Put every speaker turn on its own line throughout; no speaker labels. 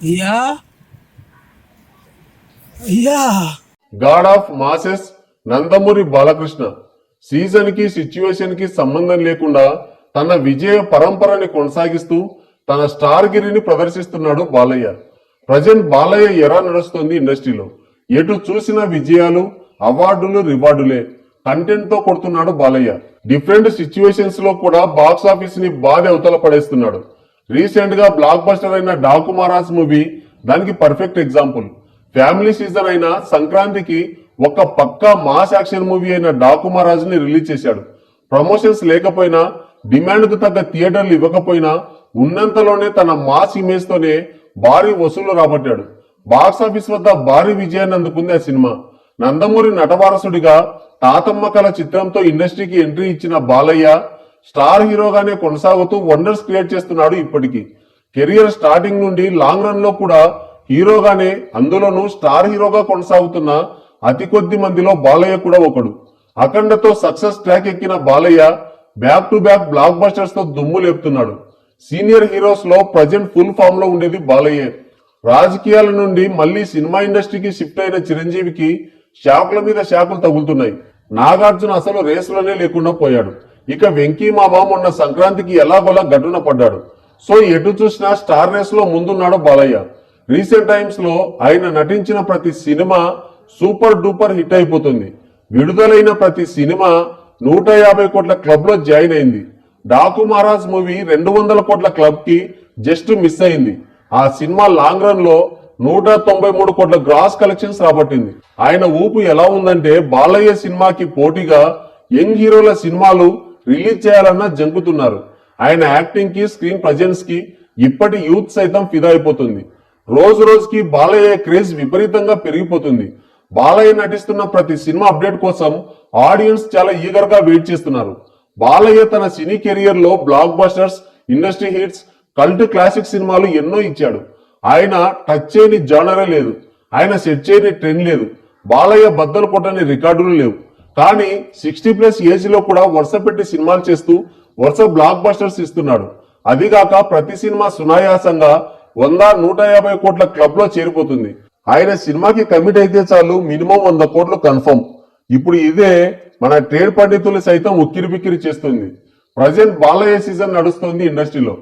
అయ్యా అయ్యా
God of masses Nandamuri Balakrishna season కి సిచ్యువేషన్ కి సంబంధం లేకుండా తన విజయ పరంపరని కొనసాగిస్తూ తన స్టార్ గిరిని ప్రదర్శిస్తున్నాడు బాలయ్య. ప్రజెంట్ బాలయ్య ఎరా నడుస్తుంది ఇండస్ట్రీలో. ఎటు చూసిన విజయాలు, అవార్డులు, రివార్డులే. కంటెంట్ తో కొడుతున్నాడు బాలయ్య. డిఫరెంట్ సిచ్యువేషన్స్ లో కూడా బాక్స్ ఆఫీస్ ని బాగా అవతల పడేస్తున్నాడు. రీసెంట్ గా బ్లాక్ బస్టర్ అయిన డాకు మహారాజ్ మూవీ దానికి పర్ఫెక్ట్ ఎగ్జాంపుల్. ఫ్యామిలీ సీజన్ అయిన సంక్రాంతికి ఒక పక్కా మాస్ యాక్షన్ మూవీ అయిన డాకు మహారాజ్ ని రిలీజ్ చేశాడు. ప్రమోషన్స్ లేకపోయినా, డిమాండ్ కు తగ్గ థియేటర్లు ఇవ్వకపోయినా ఉన్నంతలోనే తన మాస్ ఇమేజ్ తోనే భారీ వసూలు రాబట్టాడు. బాక్స్ ఆఫీస్ వద్ద భారీ విజయాన్ని అందుకుంది ఆ సినిమా. నందమూరి నటవారసుడిగా తాతమ్మ కళ చిత్రంతో ఇండస్ట్రీకి ఎంట్రీ ఇచ్చిన బాలయ్య స్టార్ హీరోగానే కొనసాగుతూ వండర్స్ క్రియేట్ చేస్తున్నాడు. ఇప్పటికీ కెరియర్ స్టార్టింగ్ నుండి లాంగ్ రన్ లో కూడా హీరోగానే, అందులోనూ స్టార్ హీరోగా కొనసాగుతున్న అతి కొద్ది మందిలో బాలయ్య కూడా ఒకడు. అఖండతో సక్సెస్ ట్రాక్ ఎక్కిన Balayya back to back black busters తో దుమ్ము లేపుతున్నాడు. సీనియర్ హీరోస్ లో ప్రజెంట్ ఫుల్ ఫామ్ లో ఉండేది బాలయ్య. రాజకీయాల నుండి మళ్లీ సినిమా ఇండస్ట్రీకి షిఫ్ట్ అయిన చిరంజీవికి షాకుల మీద షాకులు తగులుతున్నాయి. నాగార్జున అసలు రేసులోనే లేకుండా పోయాడు. ఇక వెంకీ మామ మొన్న సంక్రాంతికి ఎలాగోలా గడ్డున పడ్డాడు. సో ఎటు చూసినా స్టార్ రేస్ లో ముందున్నాడు బాలయ్య. రీసెంట్ టైమ్స్ లో ఆయన నటించిన ప్రతి సినిమా సూపర్ డూపర్ హిట్ అయిపోతుంది. విడుదలైన ప్రతి సినిమా 150 కోట్ల క్లబ్ లో జాయిన్ అయింది. డాకు మహారాజ్ మూవీ 200 కోట్ల క్లబ్ కి జస్ట్ మిస్ అయింది. ఆ సినిమా లాంగ్ రన్ లో 193 కోట్ల గ్రాస్ కలెక్షన్స్ రాబట్టింది. ఆయన ఊపు ఎలా ఉందంటే బాలయ్య సినిమాకి పోటీగా యంగ్ హీరోల సినిమాలు రిలీజ్ చేయాలన్నా జంకుతున్నారు. ఆయన యాక్టింగ్ కి, స్క్రీన్ ప్రజెన్స్ కి ఇప్పటి యూత్ సైతం ఫిదా అయిపోతుంది. రోజు రోజుకి బాలయ్య క్రేజ్ విపరీతంగా పెరిగిపోతుంది. బాలయ్య నటిస్తున్న ప్రతి సినిమా అప్డేట్ కోసం ఆడియన్స్ చాలా ఈగర్ గా వెయిట్ చేస్తున్నారు. బాలయ్య తన సినీ కెరియర్ లో black busters, industry hits, cult classic సినిమాలు ఎన్నో ఇచ్చాడు. ఆయన టచ్ చేయని జానరే లేదు. ఆయన సెట్ చేయని ట్రెండ్ లేదు. బాలయ్య బద్దలు కొట్టని రికార్డులు లేవు. కానీ 60+ ఏజ్ లో కూడా వరుస పెట్టి సినిమాలు చేస్తూ వరుస బ్లాక్ బస్టర్స్ ఇస్తున్నాడు. అదిగాక ప్రతి సినిమా సునాయాసంగా 100-150 కోట్ల క్లబ్ లో చేరిపోతుంది. ఆయన సినిమాకి కమిట్ అయితే చాలు మినిమం 100 కోట్లు కన్ఫర్మ్. ఇప్పుడు ఇదే మన ట్రేడ్ పండితులు సైతం ఉక్కిరి బిక్కిరి చేస్తుంది. ప్రజెంట్ బాలయ్య సీజన్ నడుస్తుంది ఇండస్ట్రీలో.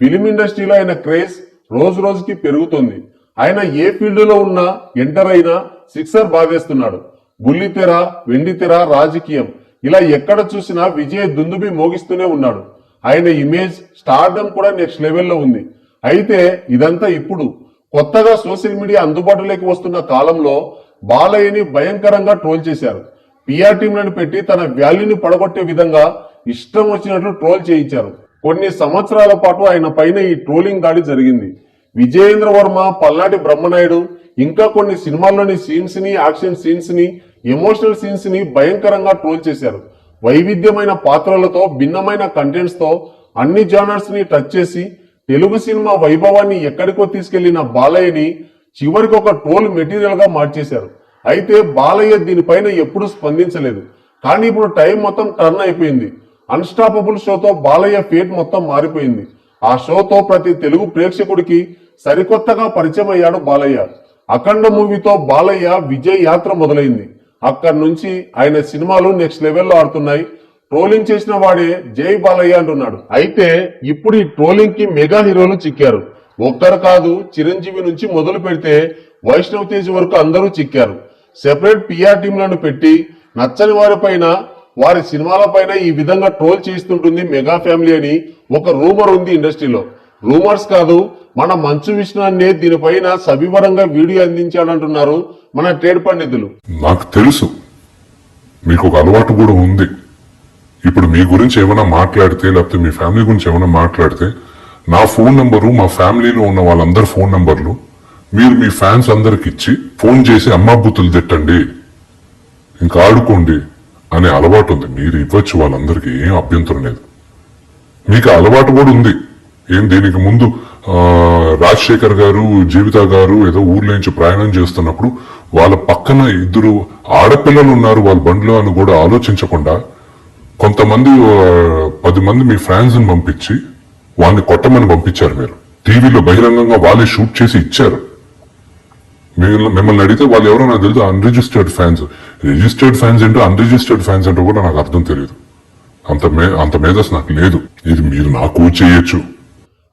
ఫిలిం ఇండస్ట్రీలో ఆయన క్రేజ్ రోజు రోజుకి పెరుగుతుంది. ఆయన ఏ ఫీల్డ్ లో ఉన్నా, ఎంటర్ అయినా సిక్సర్ బాగేస్తున్నాడు. బుల్లితెర, వెండితెర, రాజకీయం ఇలా ఎక్కడ చూసినా విజయ దుందుబి మోగిస్తూనే ఉన్నాడు. ఆయన ఇమేజ్, స్టార్డమ్ కూడా నెక్స్ట్ లెవెల్లో ఉంది. అయితే ఇదంతా ఇప్పుడు కొత్తగా సోషల్ మీడియా అందుబాటులోకి వస్తున్న కాలంలో బాలయ్యని భయంకరంగా ట్రోల్ చేశారు. పిఆర్ టీంలను పెట్టి తన వాల్యూని పడగొట్టే విధంగా ఇష్టం వచ్చినట్లు ట్రోల్ చేయించారు. కొన్ని సంవత్సరాల పాటు ఆయన పైన ఈ ట్రోలింగ్ దాడి జరిగింది. విజయేంద్ర వర్మ, పల్నాటి బ్రహ్మనాయుడు ఇంకా కొన్ని సినిమాల్లోని సీన్స్ ని, యాక్షన్ సీన్స్ ని, ఎమోషనల్ సీన్స్ ని భయంకరంగా ట్రోల్ చేశారు. వైవిధ్యమైన పాత్రలతో, భిన్నమైన కంటెంట్స్ తో అన్ని జానర్స్ ని టచ్ చేసి తెలుగు సినిమా వైభవాన్ని ఎక్కడికో తీసుకెళ్లిన బాలయ్యని చివరికి ఒక ట్రోల్ మెటీరియల్ గా మార్చేశారు. అయితే బాలయ్య దీనిపైన ఎప్పుడూ స్పందించలేదు. కానీ ఇప్పుడు టైం మొత్తం టర్న్ అయిపోయింది. అన్స్టాపబుల్ షోతో బాలయ్య ఫేట్ మొత్తం మారిపోయింది. ఆ షోతో ప్రతి తెలుగు ప్రేక్షకుడికి సరికొత్తగా పరిచయం అయ్యాడు బాలయ్య. అఖండ మూవీతో బాలయ్య విజయ్ యాత్ర మొదలైంది. అక్కడి నుంచి ఆయన సినిమాలు నెక్స్ట్ లెవెల్లో ఆడుతున్నాయి. ట్రోలింగ్ చేసిన వాడే జై బాలయ్య అంటున్నాడు. అయితే ఇప్పుడు ఈ ట్రోలింగ్ కి మెగా హీరోలు చిక్కారు. ఒక్కరు కాదు, చిరంజీవి నుంచి మొదలు పెడితే వైష్ణవ్ తేజ్ వరకు అందరూ చిక్కారు. సెపరేట్ పిఆర్ టీంలను పెట్టి నచ్చని వారిపైన, వారి సినిమాలపైన ఈ విధంగా ట్రోల్ చేస్తుంటుంది మెగా ఫ్యామిలీ అని ఒక రూమర్ ఉంది ఇండస్ట్రీలో. రూమర్స్ కాదు, మన మంచు విష్ణు అనే దీనిపైన సవివరంగా వీడియో అందించాడంటున్నారు మన ట్రేడ్ పండితులు.
నాకు తెలుసు మీకు ఒక అలవాటు కూడా ఉంది. ఇప్పుడు మీ గురించి ఏమైనా మాట్లాడితే, లేకపోతే మీ ఫ్యామిలీ గురించి ఏమైనా మాట్లాడితే నా ఫోన్ నంబరు, మా ఫ్యామిలీలో ఉన్న వాళ్ళందరి ఫోన్ నంబర్లు మీరు మీ ఫ్యాన్స్ అందరికి ఇచ్చి ఫోన్ చేసి అమ్మా బూతులు తిట్టండి, ఇంకా ఆడుకోండి అనే అలవాటు ఉంది. మీరు ఇవ్వచ్చు, వాళ్ళందరికీ ఏం అభ్యంతరం లేదు. మీకు అలవాటు కూడా ఉంది. ఏం దీనికి ముందు రాజశేఖర్ గారు, జీవిత గారు ఏదో ఊర్లో నుంచి ప్రయాణం చేస్తున్నప్పుడు వాళ్ళ పక్కన 2 ఆడపిల్లలు ఉన్నారు వాళ్ళ బండిలో అని కూడా ఆలోచించకుండా కొంతమంది 10 మంది మీ ఫ్యాన్స్ ని పంపించి వాడిని కొట్టమని పంపించారు మీరు. టీవీలో బహిరంగంగా వాళ్ళే షూట్ చేసి ఇచ్చారు. మిమ్మల్ని అడిగితే వాళ్ళు ఎవరో నాకు తెలుసు, అన్రిజిస్టర్డ్ ఫ్యాన్స్. రిజిస్టర్డ్ ఫ్యాన్స్ ఏంటో అన్రిజిస్టర్డ్ ఫ్యాన్స్ ఏంటో కూడా నాకు అర్థం తెలియదు. అంత మేధస్ నాకు లేదు. ఇది మీరు నాకు చేయొచ్చు.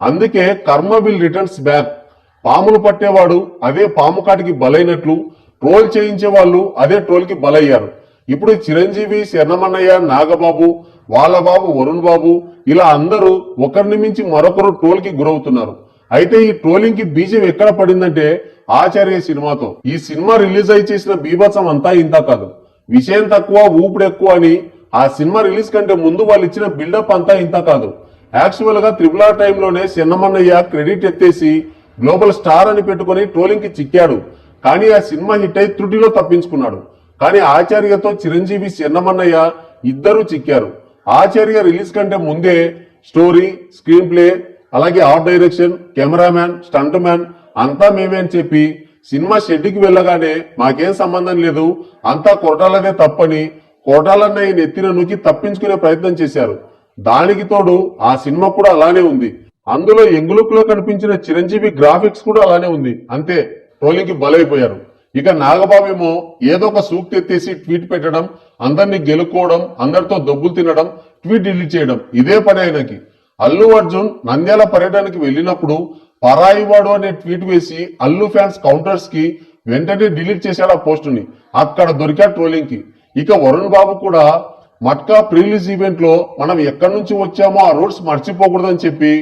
అందుకే కర్మ విల్ రిటర్న్స్ బ్యాక్. పాములు పట్టేవాడు అదే పాము కాటికి బలైనట్లు ట్రోల్ చేయించే వాళ్ళు అదే ట్రోల్ కి బలయ్యారు. ఇప్పుడు చిరంజీవి, శరణమన్నయ్య, నాగబాబు, వాళ్ళ బాబు వరుణ్ బాబు ఇలా అందరూ ఒకరిని మించి మరొకరు ట్రోల్ కి గురవుతున్నారు. అయితే ఈ ట్రోలింగ్ కి బీజం ఎక్కడ పడిందంటే ఆచార్య సినిమాతో. ఈ సినిమా రిలీజ్ అయి చేసిన బీభత్సం అంతా ఇంత కాదు. విషయం తక్కువ ఊపిడి ఎక్కువ అని ఆ సినిమా రిలీజ్ కంటే ముందు వాళ్ళు ఇచ్చిన బిల్డప్ అంతా ఇంత కాదు. యాక్చువల్ గా RRR టైంలోనే శరణమన్నయ్య క్రెడిట్ ఎత్తేసి గ్లోబల్ స్టార్ అని పెట్టుకుని ట్రోలింగ్ కి చిక్కాడు. కానీ ఆ సినిమా హిట్ అయి త్రుటిలో తప్పించుకున్నాడు. కానీ ఆచార్యతో చిరంజీవి, శరణమన్నయ్య ఇద్దరు చిక్కారు. ఆచార్య రిలీజ్ కంటే ముందే స్టోరీ, స్క్రీన్ ప్లే, అలాగే art direction, cameraman, stunt man అంతా మేమే అని చెప్పి సినిమా షెడ్కి వెళ్ళగానే మాకేం సంబంధం లేదు, అంతా కొరటాలదే తప్పని కొరటాలన్నయ్య నెత్తిన నూకి తప్పించుకునే ప్రయత్నం చేశారు. దానికి తోడు ఆ సినిమా కూడా అలానే ఉంది. అందులో ఎంగులుక్ లో కనిపించిన చిరంజీవి గ్రాఫిక్స్ కూడా అలానే ఉంది. అంతే, ట్రోలింగ్ కి బలైపోయారు. ఇక నాగబాబు ఏమో ఏదో ఒక సూక్తి ఎత్తేసి ట్వీట్ పెట్టడం, అందరినీ గెలుక్కోవడం, అందరితో దొబ్బులు తినడం, ట్వీట్ డిలీట్ చేయడం, ఇదే పని ఆయనకి. అల్లు అర్జున్ నంద్యాల పర్యటనకి వెళ్ళినప్పుడు పరాయివాడు అనే ట్వీట్ వేసి అల్లు ఫ్యాన్స్ కౌంటర్స్ కి వెంటనే డిలీట్ చేశాడు ఆ పోస్ట్ ని. అక్కడ దొరికా ట్రోలింగ్ కి. ఇక వరుణ్ బాబు కూడా మట్కా ప్రీలీజ్ ఈవెంట్ లో మనం ఎక్కడి నుంచి వచ్చామో ఆ రూట్స్ మర్చిపోకూడదని చెప్పి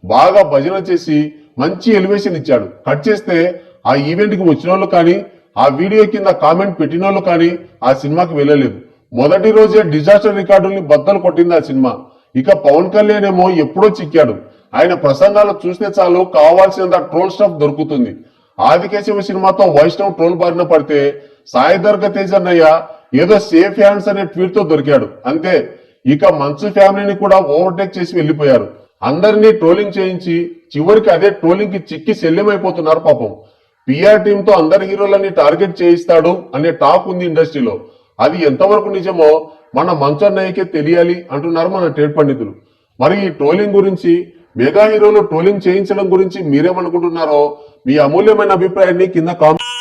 బాగా భజన చేసి మంచి ఎలివేషన్ ఇచ్చాడు. కట్ చేస్తే ఆ ఈవెంట్ కి వచ్చిన వాళ్ళు కానీ ఆ వీడియో కింద కామెంట్ పెట్టిన వాళ్ళు కానీ ఆ సినిమాకి వెళ్ళలేదు. మొదటి రోజే డిజాస్టర్ రికార్డుల్ని బద్దలు కొట్టింది ఆ సినిమా. ఇక పవన్ కళ్యాణ్ ఏమో ఎప్పుడో చిక్కాడు. ఆయన ప్రసంగాలు చూస్తే చాలు కావాల్సినంత ట్రోల్ స్టఫ్ దొరుకుతుంది. ఆదికేశవ సినిమాతో వైష్ణవ్ ట్రోల్ బారిన పడితే సాయి దుర్గ తేజ్ అన్నయ్య ఏదో సేఫ్ హ్యాండ్స్ అనే ట్వీట్ తో దొరికాడు. అంతే. ఇక మంచు ఫ్యామిలీని కూడా ఓవర్టేక్ చేసి వెళ్లిపోయారు. అందరినీ ట్రోలింగ్ చేయించి చివరికి అదే ట్రోలింగ్ కి చిక్కి శల్యమైపోతున్నారు పాపం. పిఆర్ టీమ్ తో అందరి హీరోలని టార్గెట్ చేయిస్తాడు అనే టాక్ ఉంది ఇండస్ట్రీలో. అది ఎంతవరకు నిజమో మన మంచు అన్నయ్యకే తెలియాలి అంటున్నారు మన ట్రేడ్ పండితులు. మరి ఈ ట్రోలింగ్ గురించి, మెగా హీరోలు ట్రోలింగ్ చేయించడం గురించి మీరేమనుకుంటున్నారో మీ అమూల్యమైన అభిప్రాయాన్ని కింద కామెంట్